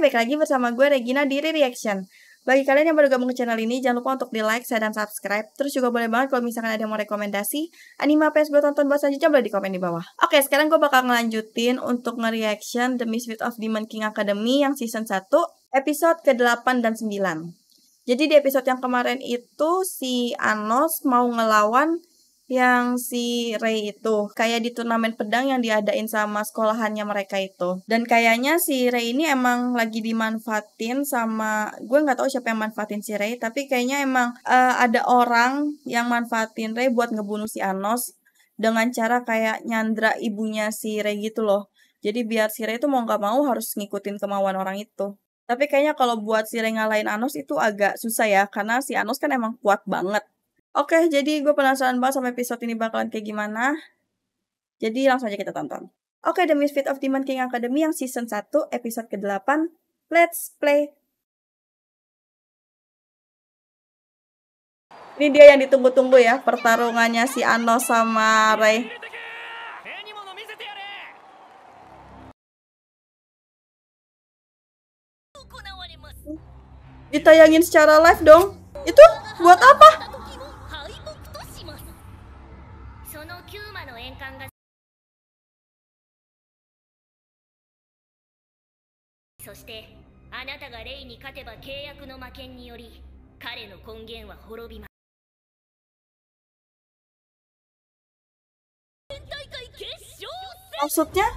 baik lagi bersama gue Regina di Reaction. Bagi kalian yang baru gabung ke channel ini, jangan lupa untuk di like, share, dan subscribe. Terus juga boleh banget kalau misalkan ada yang mau rekomendasi anime apa yang buat tonton buat selanjutnya, boleh di komen di bawah. Oke, sekarang gue bakal ngelanjutin untuk nge-reaction The Misfits of Demon King Academy yang season 1, episode ke-8 dan 9. Jadi di episode yang kemarin itu si Anos mau ngelawan yang si Rei itu, kayak di turnamen pedang yang diadain sama sekolahannya mereka itu. Dan kayaknya si Rei ini emang lagi dimanfaatin sama, gue nggak tahu siapa yang manfaatin si Rei, tapi kayaknya emang ada orang yang manfaatin Rei buat ngebunuh si Anos dengan cara kayak nyandra ibunya si Rei gitu loh. Jadi biar si Rei itu mau nggak mau harus ngikutin kemauan orang itu. Tapi kayaknya kalau buat si Rei ngalahin Anos itu agak susah ya, karena si Anos kan emang kuat banget. Oke, jadi gue penasaran banget sama episode ini bakalan kayak gimana. Jadi langsung aja kita tonton. Oke, The Misfits of Demon King Academy yang season 1, episode ke-8. Let's play. Ini dia yang ditunggu-tunggu ya, pertarungannya si Anos sama Rei. Ditayangin secara live dong. Itu buat apa? Maksudnya?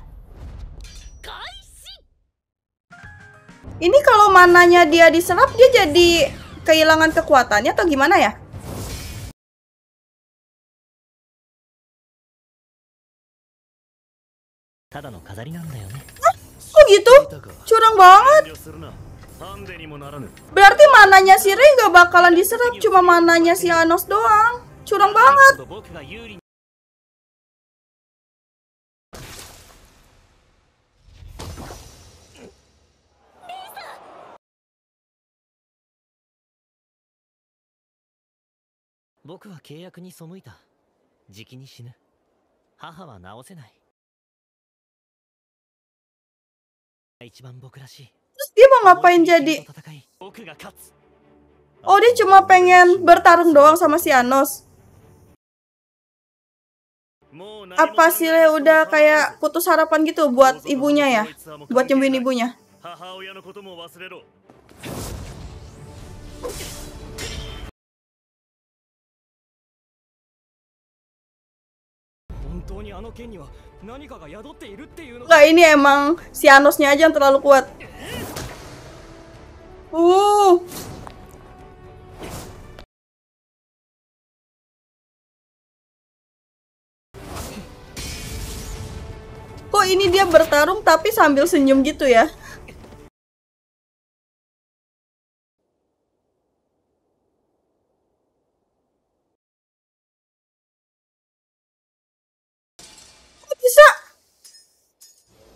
Ini kalau mananya dia diserap, dia jadi kehilangan kekuatannya atau gimana ya? Hah? Kok gitu? Curang banget. Berarti mananya si Rei gak bakalan diserap, cuma mananya si Anos doang. Curang banget. Terus dia mau ngapain jadi? Oh, dia cuma pengen bertarung doang sama si Anos. Apa sih Rei udah kayak putus harapan gitu buat ibunya ya? Buat nyembuhin ibunya. Enggak, ini emang si Anosnya aja yang terlalu kuat. Kok ini dia bertarung tapi sambil senyum gitu ya? Kok bisa?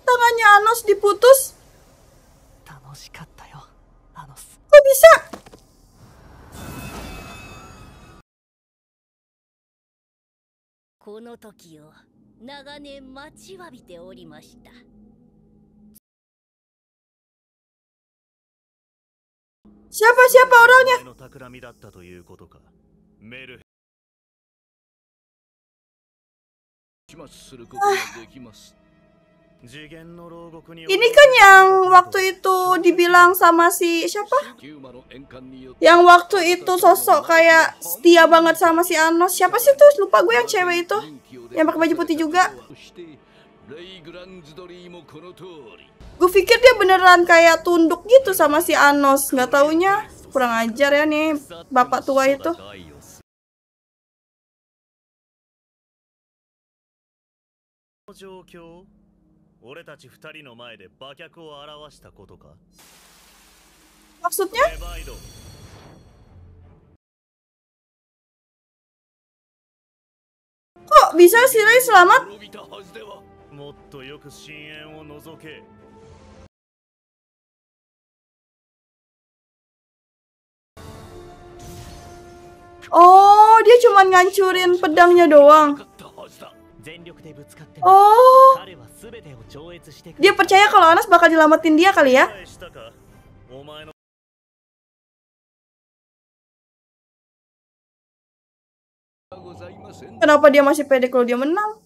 Tangannya Anos diputus? Kok bisa? Siapa orangnya? Ini kan yang waktu itu dibilang sama si siapa? Yang waktu itu sosok kayak setia banget sama si Anos. Siapa sih tuh? Lupa gue yang cewek itu. Yang pakai baju putih juga. Gue pikir dia beneran kayak tunduk gitu sama si Anos. Nggak taunya kurang ajar ya nih bapak tua itu. Maksudnya? Kok bisa si Rei selamat? Oh, dia cuma ngancurin pedangnya doang. Oh, dia percaya kalau Anas bakal nyelamatin dia kali ya? Kenapa dia masih pede kalau dia menang?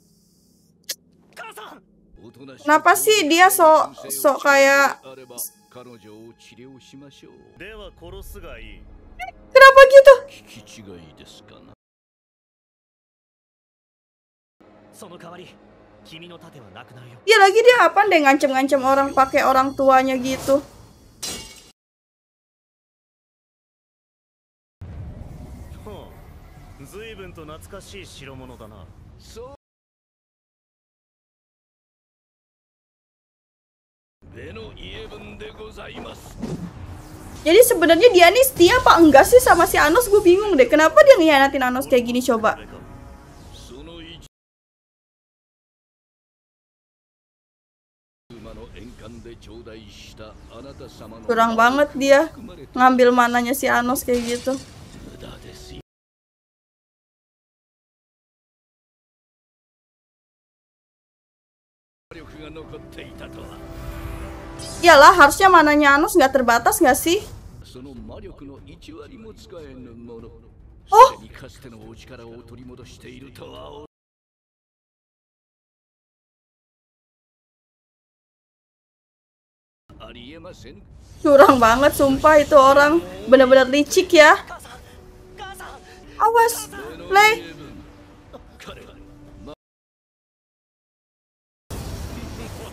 Kenapa sih dia sok kayak... Kenapa gitu? Ya lagi dia apa deh ngancem-ngancem orang pakai orang tuanya gitu. Jadi sebenarnya dia nih setia apa enggak sih sama si Anos? Gue bingung deh. Kenapa dia ngianatin Anos kayak gini coba? Kurang banget dia ngambil mananya si Anos kayak gitu. Iyalah, harusnya mananya Anos nggak terbatas nggak sih? Oh, curang banget sumpah itu orang. Bener-bener licik ya. Awas, Lei.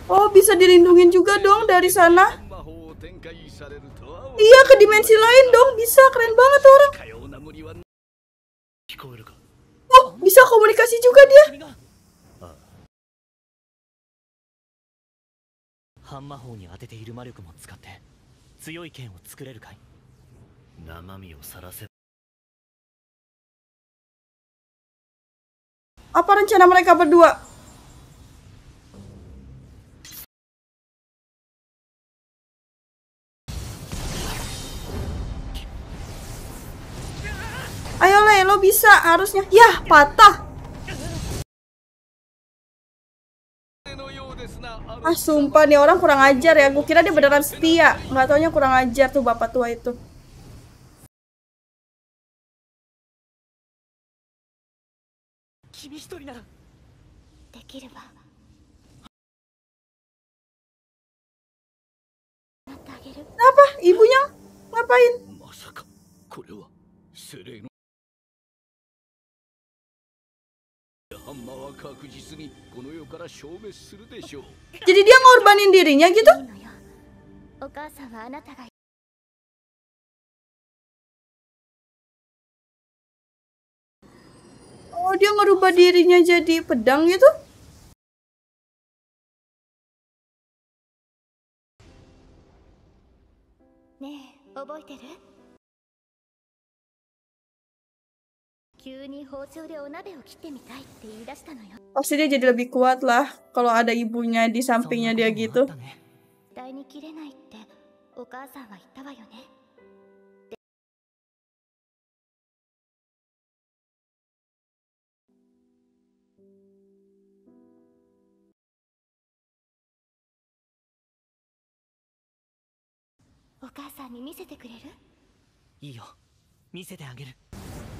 Oh, bisa dilindungin juga dong dari sana. Iya, ke dimensi lain dong. Bisa, keren banget orang. Oh, bisa komunikasi juga dia. Apa rencana mereka berdua? Ayo Le, lo bisa harusnya. Yah, patah. Ah, sumpah nih orang kurang ajar ya. Gue kira dia beneran setia. Nggak taunya kurang ajar tuh bapak tua itu. Kenapa? Ibunya ngapain? Jadi dia ngorbanin dirinya gitu? Oh, dia ngerubah dirinya jadi pedang gitu? Pasti dia jadi lebih kuat lah kalau ada ibunya di sampingnya dia gitu.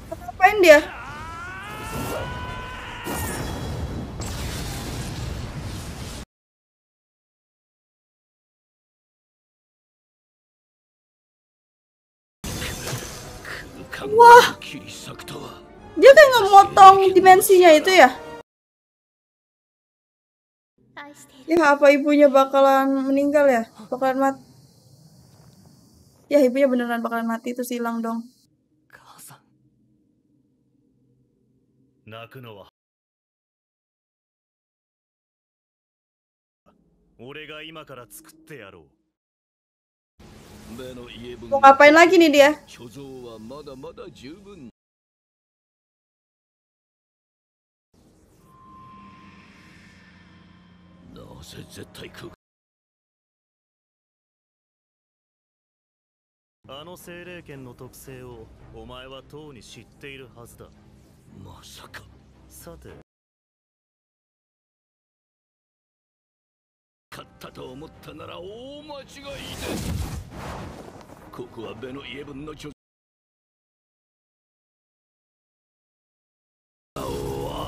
Ngapain dia? Wah, dia kayak ngemotong dimensinya itu ya? Ya, apa ibunya bakalan meninggal ya? Bakalan mati. Ya, ibunya beneran bakalan mati itu silang dong. Mau ngapain lagi nih dia? 勝ったと思ったなら大間違いです。ここはベノイエブンの拠。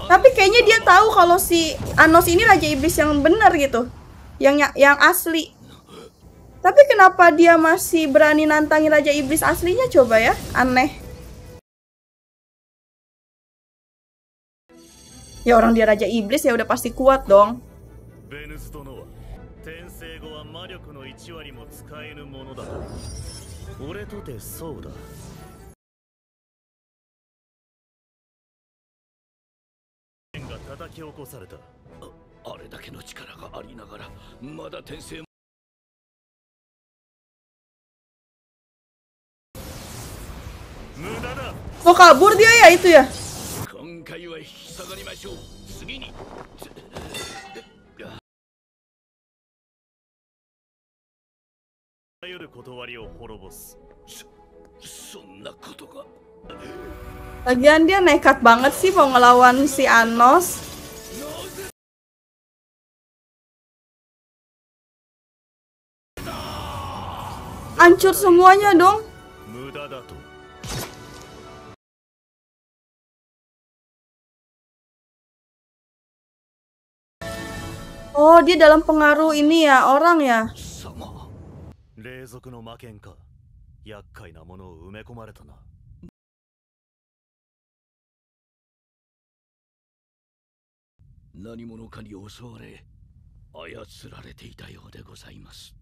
Tapi kayaknya dia tahu kalau si Anos ini Raja Iblis yang benar gitu, yang asli. Tapi kenapa dia masih berani nantangin Raja Iblis aslinya, coba ya, aneh. Ya orang dia Raja Iblis ya udah pasti kuat dong. Mau kabur dia ya itu ya? Lagian dia nekat banget sih mau ngelawan si Anos. Hancur semuanya dong. Oh, dia dalam pengaruh ini ya, orang ya.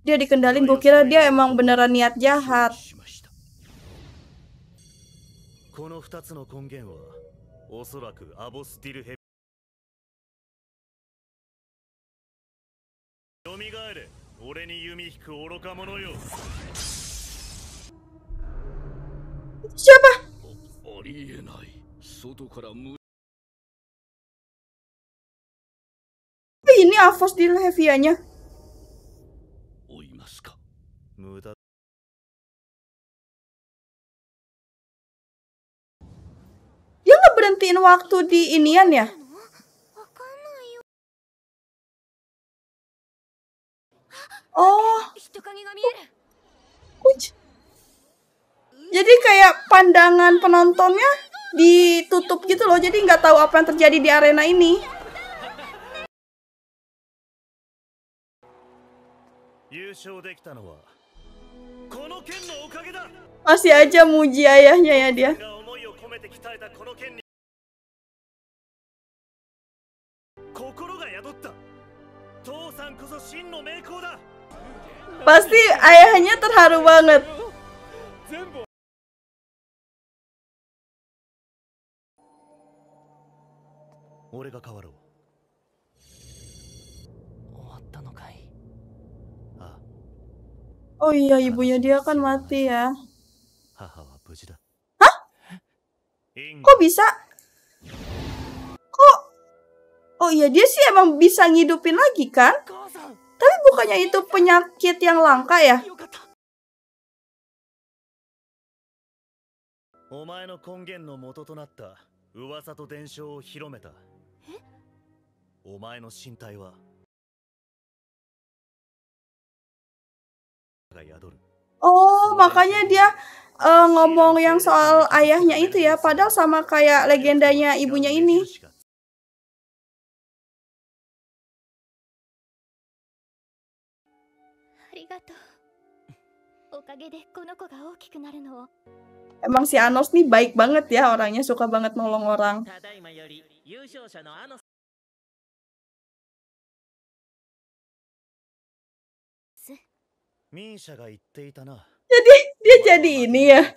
Dia dikendalin, gue kira dia emang beneran niat jahat. Siapa? Ini Avos di Levianya. Dia nggak berhentiin waktu di inian ya? Oh. Jadi kayak pandangan penontonnya ditutup gitu loh, jadi nggak tahu apa yang terjadi di arena ini. Masih aja muji ayahnya ya dia. Pasti ayahnya terharu banget. Oh iya, ibunya dia kan mati ya. Hah? Kok bisa? Kok? Oh iya, dia sih emang bisa ngidupin lagi kan? Tapi bukannya itu penyakit yang langka ya? Oh, makanya dia ngomong yang soal ayahnya itu ya, padahal sama kayak legendanya ibunya ini. Emang si Anos nih baik banget ya orangnya, suka banget nolong orang. Jadi dia jadi ini ya.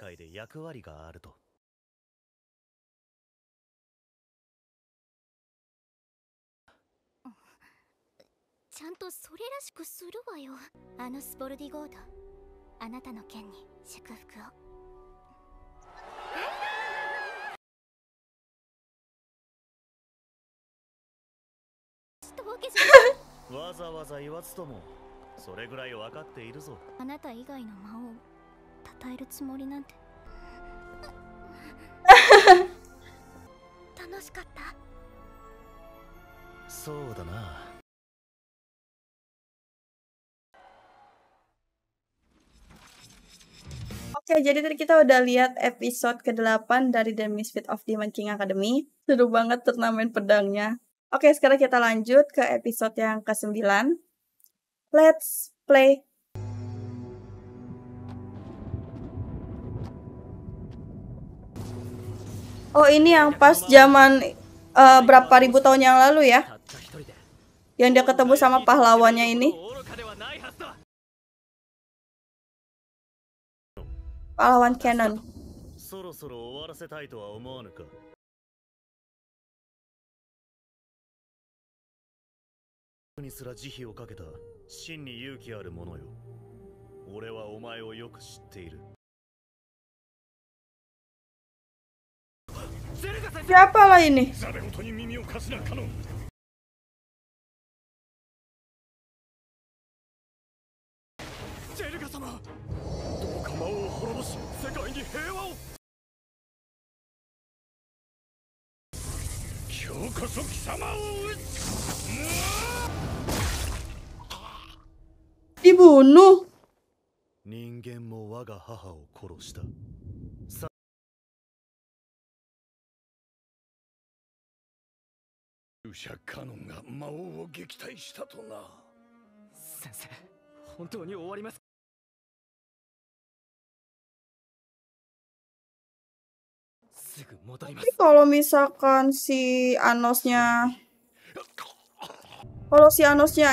Oke, jadi tadi kita udah lihat episode ke-8 dari The Misfit of Demon King Academy. Seru banget turnamen pedangnya. Oke, sekarang kita lanjut ke episode yang ke-9. Let's play. Oh, ini yang pas zaman berapa ribu tahun yang lalu ya? Yang dia ketemu sama pahlawannya ini. Pahlawan Canon. そろそろ終わらせたいとは思わぬか。にすら慈悲をかけた真に勇気ある者よ。俺はお前をよく知っている。Siapa lah ini? ザベごとに耳を貸すなカノン。ジェルガ様、どうか魔王を滅ぼし世界に平和を。今日こそ貴様を討つ。Dibunuh. 人間も我が母を殺した。勇者カノンが魔王を撃退したとな。先生、本当に終わります。すぐ戻ります。 Tapi kalau misalkan si Anosnya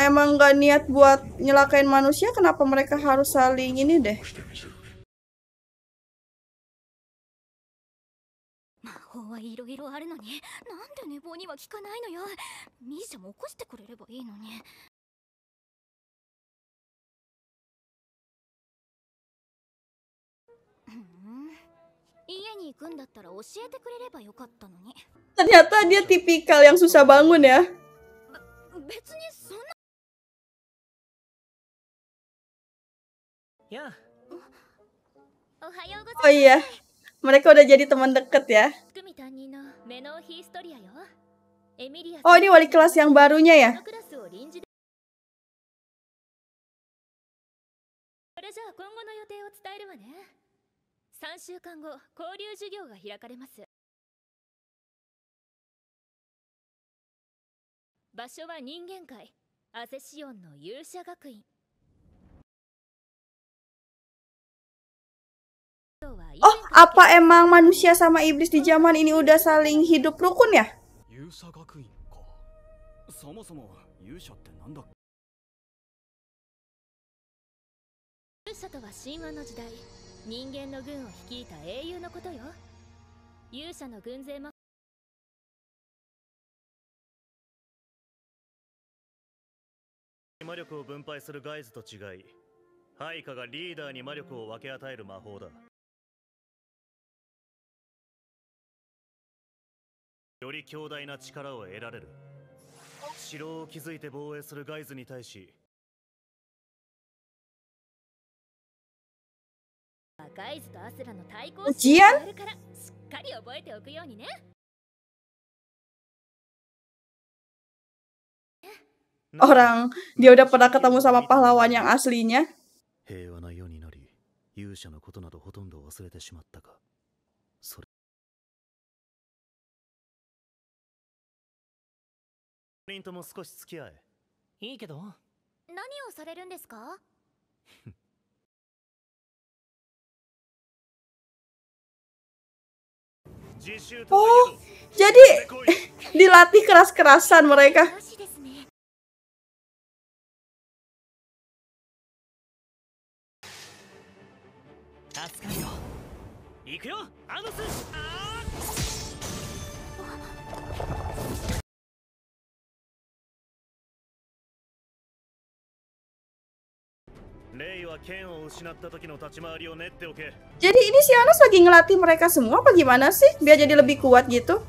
emang nggak niat buat nyelakain manusia, kenapa mereka harus saling ini deh? Ternyata dia tipikal yang susah bangun ya. Oh iya, mereka udah jadi teman deket ya. Oh, ini wali kelas yang barunya ya? Oh, apa emang manusia sama iblis di zaman ini udah saling hidup rukun ya?魔力を分配するガイズと違い、配下がリーダーに魔力を分け与える魔法だ。より強大な力を得られる。城を築いて防衛するガイズに対し、Ujian? Orang dia udah pernah ketemu sama pahlawan yang aslinya. 平和な世になり、勇者のことなどほとんど忘れてしまったか。それ。リンとも少し付き合え。いいけど。何をされるんですか？Oh, jadi dilatih keras-kerasan mereka. Jadi ini si Anos lagi ngelatih mereka semua apa gimana sih? Biar jadi lebih kuat gitu.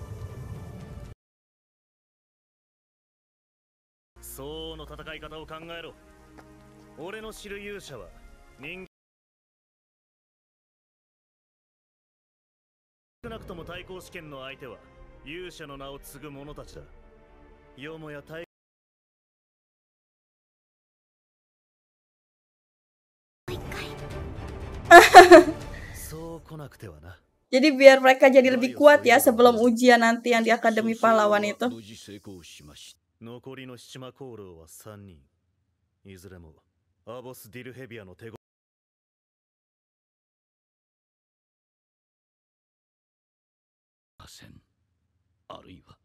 なくてはな。 Jadi biar mereka jadi lebih kuat ya sebelum ujian nanti yang di Akademi Pahlawan itu. 残りの七魔功労は3人。いずれもアボス・ディルヘビアの手ごません。あるいは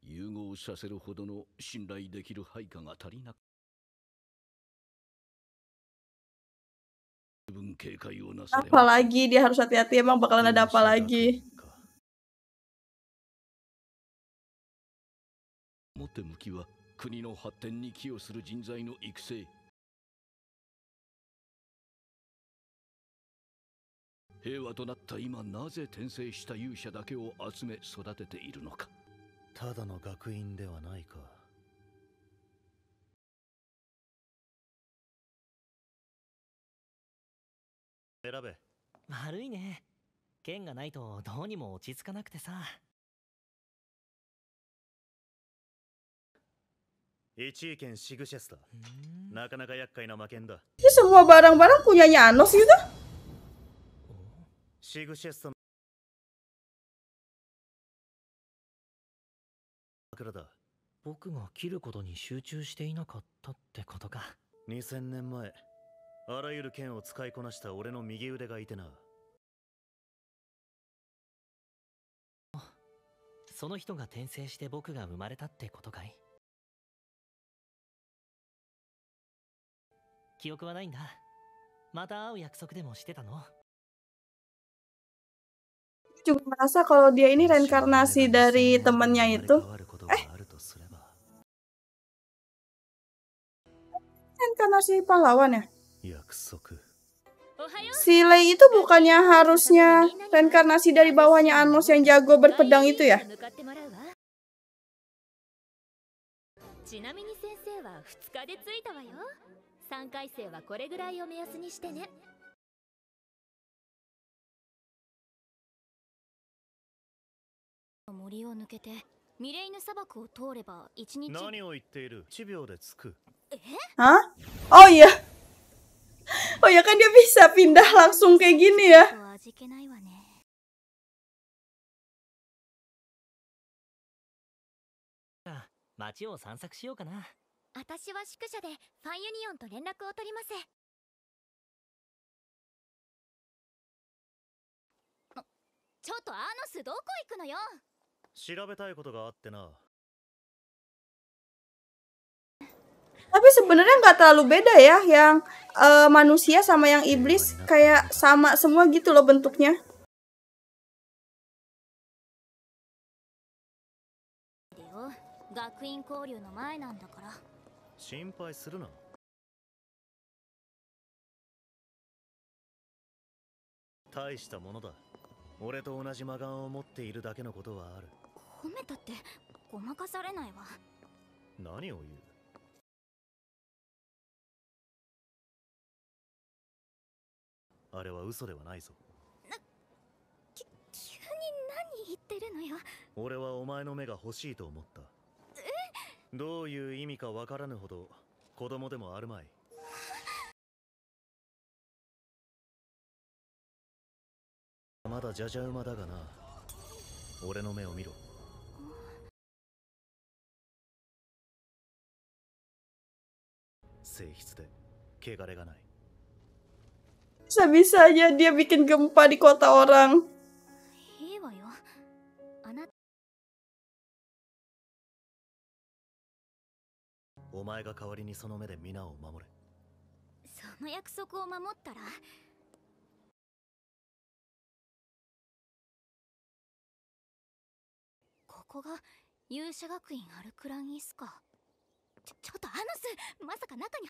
融合させるほどの信頼できる配下が足りなく、十分警戒をなされ Apalagi dia harus hati-hati, emang bakalan ada apa lagi. 表向きは国の発展に寄与する人材の育成、平和となった今、なぜ転生した勇者だけを集め育てているのか。ただの学院ではないか。選べ。悪いね。剣がないとどうにも落ち着かなくてさ。1位剣シグシェスだ。なかなか厄介な魔剣だ。 Ini semua barang-barang punyanya Anos gitu. シグシェストの枕だ。僕が切ることに集中していなかったってことか。2000年前、あらゆる剣を使いこなした俺の右腕がいてな。その人が転生して僕が生まれたってことかい？記憶はないんだ。また会う約束でもしてたの？ Juga merasa kalau dia ini reinkarnasi dari temannya itu. Reinkarnasi pahlawan ya? 約束。 Si Lei itu bukannya harusnya reinkarnasi dari bawahnya Anos yang jago berpedang itu ya? ちなみに先生は2日で着いたわよ。3回生はこれぐらいを目安にしてね。森を抜けてミレイヌ砂漠を通れば1日。何を言っている。1秒で着く。 Hah? Oh iya. Oh ya kan dia bisa pindah langsung kayak gini ya. 味気ないわね。街を散策しようかな。私は宿舎でファンユニオンと連絡を取ります。ちょっとアーノスどこ行くのよ。調べたいことがあってな。 Tapi sebenarnya nggak terlalu beda ya, yang manusia sama yang iblis kayak sama semua gitu loh bentuknya. 学院交流の前なんだから。心配するな。大したものだ。俺と同じ魔眼を持っているだけのことはある。褒めたってごまかされないわ。何を言う。 あれは嘘ではないぞ。急に何言ってるのよ。俺はお前の目が欲しいと思った。どういう意味かわからぬほど子供でもあるまい。まだじゃじゃ馬だがな。俺の目を見ろ。性質で汚れがない。 Bisa-bisanya dia bikin gempa di kota orang. いいわよ。あなた。お前が代わりにその目で皆を守れ。その約束を守ったら。ここが勇者学院アルクランイスか。ちょっとアノス、まさか中に。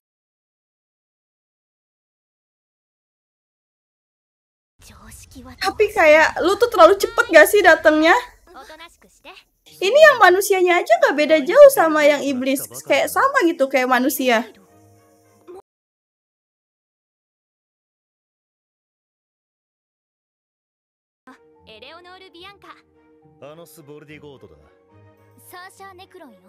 Tapi kayak lu tuh terlalu cepet gak sih datangnya? Ini yang manusianya aja gak beda jauh sama yang iblis. Kayak sama gitu kayak manusia. Eleonore Bianca. Anos Boldigold だ。サーシャー・ネクロンよ。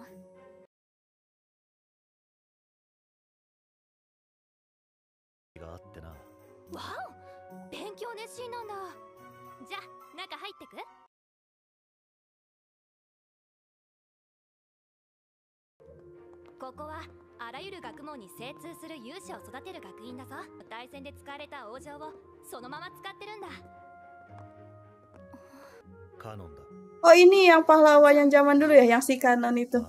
があってな。わお、勉強熱心なんだ。じゃあ中入ってく。ここはあらゆる学問に精通する勇者を育てる学院だぞ。対戦で使われた王城をそのまま使ってるんだ。カノンだ。 Oh ini yang pahlawan yang zaman dulu ya, yang si Kanon itu.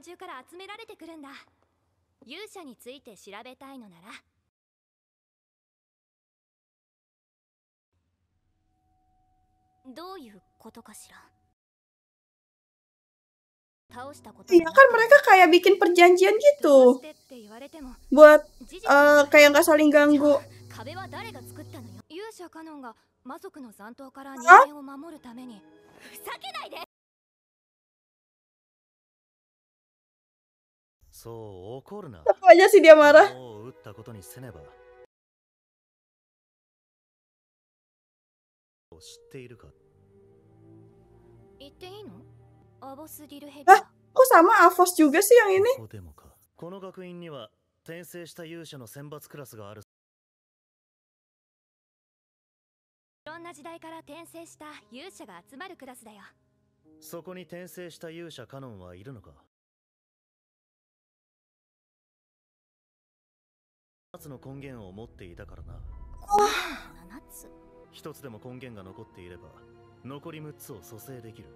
中から集められてくるんだ。勇者について調べたいのならどういうことかしら。 Iya kan mereka kayak bikin perjanjian gitu buat kayak nggak saling ganggu. Apa aja sih dia marah? Hah? Kok sama Avos juga sih yang ini? この学院には転生した勇者の選抜クラスがある。いろんな時代から転生した勇者が集まるクラスだよ。そこに転生した勇者カノンはいるのか。7つの根源を持っていたからな。7つ。一つでも根源が残っていれば残り6つを蘇生できる。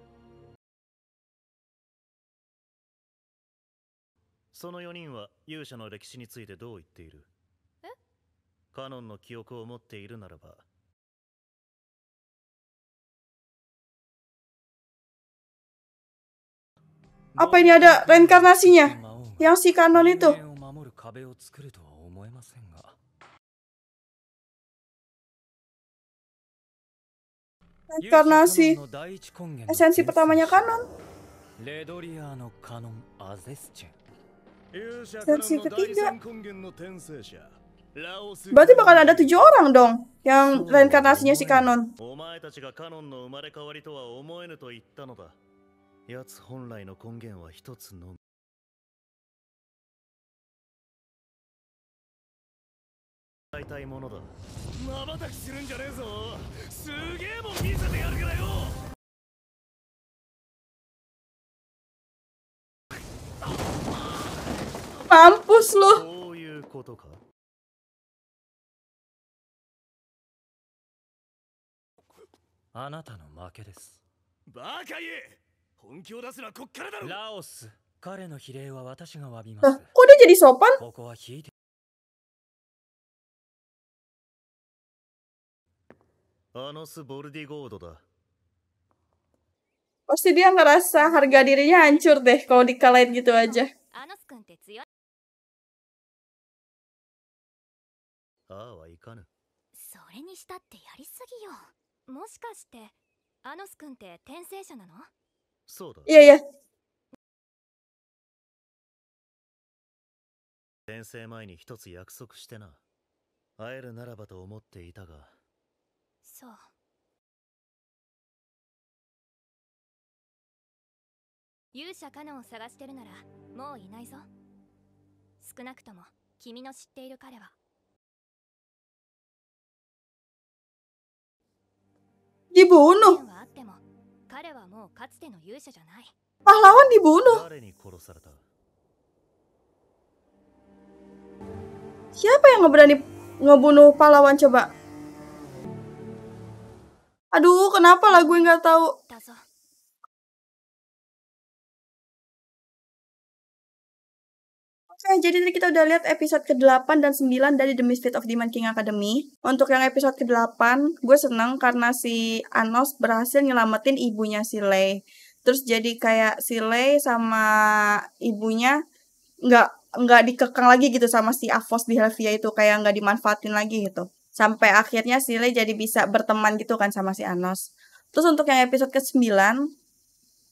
その4人は勇者の歴史についてどう言っている？え？カノンの記憶を持っているならば。Apa ini ada reinkarnasinya? Yang si Kanon itu? Reinkarnasi esensi pertamanya Kanon. Esensi ketiga. Berarti bakal ada 7 orang dong yang reinkarnasinya si Kanon. やつ本来の根源は一つのみ。大体ものだ。瞬きするんじゃねえぞ。すげえもん見せてやるからよ。Mampus lu. そういうことか。あなたの負けです。バカ言え。 本気を出すのはこっからだろ。ラオス、彼の比例は私が詫びま Kok す。 dia jadi sopan? ここは引いて。アノス・ボルディゴードだ。 Pasti dia ngerasa harga dirinya hancur deh kalau dikalahin gitu aja. ああはいかぬ。それにしたってやりすぎよ。もしかしてアノス君って転生者なの？ そうだ。いやいや。転生前に一つ約束してな。会えるならばと思っていたが。そう。勇者カノンを探してるならもういないぞ。少なくとも君の知っている彼は。Dibunuh. Pahlawan dibunuh. Siapa yang berani ngebunuh pahlawan coba? Aduh, kenapa lah gue nggak tahu? Oke, jadi tadi kita udah lihat episode ke-8 dan 9 dari The Misfit of Demon King Academy. Untuk yang episode ke-8, gue seneng karena si Anos berhasil nyelamatin ibunya si Lei. Terus jadi kayak si Lei sama ibunya nggak dikekang lagi gitu sama si Avos di Helvia itu, kayak nggak dimanfaatin lagi gitu. Sampai akhirnya si Lei jadi bisa berteman gitu kan sama si Anos. Terus untuk yang episode ke-9,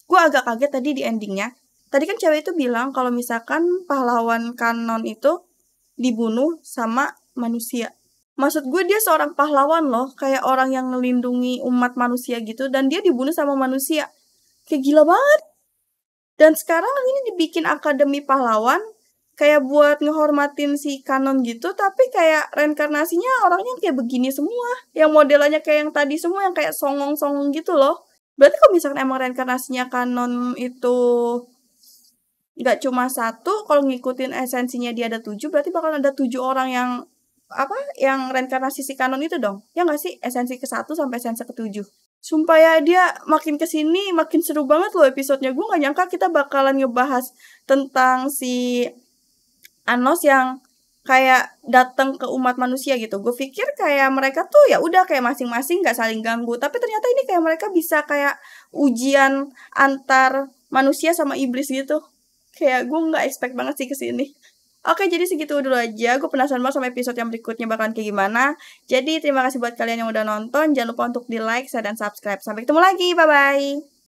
gue agak kaget tadi di endingnya. Tadi kan cewek itu bilang kalau misalkan pahlawan Kanon itu dibunuh sama manusia. Maksud gue dia seorang pahlawan loh, kayak orang yang ngelindungi umat manusia gitu, dan dia dibunuh sama manusia. Kayak gila banget. Dan sekarang ini dibikin akademi pahlawan, kayak buat ngehormatin si Kanon gitu, tapi kayak reinkarnasinya orangnya kayak begini semua. Yang modelannya kayak yang tadi semua, yang kayak songong-songong gitu loh. Berarti kalau misalkan emang reinkarnasinya Kanon itu nggak cuma satu, kalau ngikutin esensinya dia ada 7, berarti bakal ada 7 orang yang yang reinkarnasi si Kanon itu dong. Ya nggak sih? Esensi ke-1 sampai esensi ke-7. Sumpah ya, dia makin kesini makin seru banget loh episodenya. Gue gak nyangka kita bakalan ngebahas tentang si Anos yang kayak datang ke umat manusia gitu. Gue pikir kayak mereka tuh ya udah kayak masing-masing gak saling ganggu. Tapi ternyata ini kayak mereka bisa kayak ujian antar manusia sama iblis gitu. Kayak gue gak expect banget sih kesini. Oke, jadi segitu dulu aja. Gue penasaran banget sama episode yang berikutnya bakalan kayak gimana. Jadi terima kasih buat kalian yang udah nonton. Jangan lupa untuk di like, share, dan subscribe. Sampai ketemu lagi. Bye-bye.